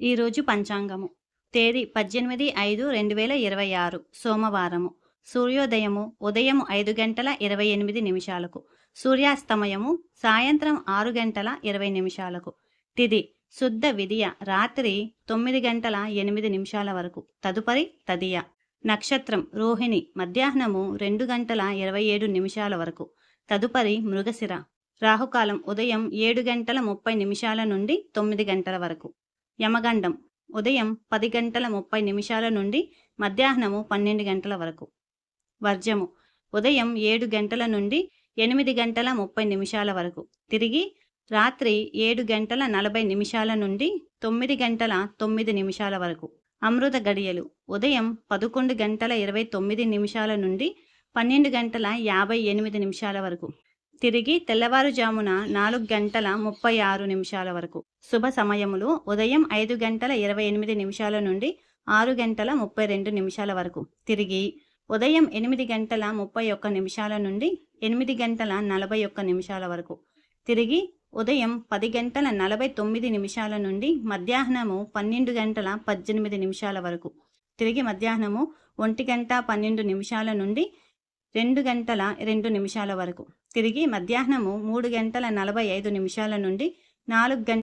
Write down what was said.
ఈరోజు పంచాంగము. తేదీ 18/5/2026 సోమవారము. సూర్యోదయము ఉదయం 5 గంటల 28 నిమిషాలకు. సూర్యాస్తమయము సాయంత్రం 6 గంటల 20 నిమిషాలకు. తిథి శుద్ధ విదియ రాత్రి 9 గంటల 8 నిమిషాల వరకు. తదుపరి తదియ. నక్షత్రం రోహిణి మధ్యాహ్నము 2 గంటల 27 నిమిషాల వరకు. తదుపరి మృగశిర. రాహుకాలం ఉదయం 7 గంటల 30 నిమిషాల నుండి 9 గంటల వరకు. యమగండం ఉదయం 10 గంటల 30 నిమిషాల నుండి మధ్యాహ్నము 12 గంటల వరకు. వర్జము ఉదయం 7 గంటల నుండి 8 గంటల 30 నిమిషాల వరకు. తిరిగి రాత్రి 7 గంటల 40 నిమిషాల నుండి 9 గంటల 9 నిమిషాల వరకు. అమృత గడియలు ఉదయం 11 గంటల 29 నిమిషాల నుండి 12 గంటల 58 నిమిషాల వరకు. తిరిగి తెల్లవారుజామున 4 గంటల 36 నిమిషాల వరకు. శుభ సమయములు ఉదయం 5 గంటల 28 నిమిషాల నుండి 6 గంటల 32 నిమిషాల వరకు. తిరిగి ఉదయం 8 గంటల 31 నిమిషాల నుండి 8 గంటల 41 నిమిషాల వరకు. తిరిగి ఉదయం 10 గంటల 49 నిమిషాల నుండి మధ్యాహ్నము 12 గంటల 18 నిమిషాల వరకు. తిరిగి మధ్యాహ్నము 1 గంట 12 నిమిషాల నుండి 2 గంటల 2 నిమిషాల వరకు. తిరిగి మధ్యాహ్నము 3 గంటల 45 నిమిషాల నుండి 4 గంటల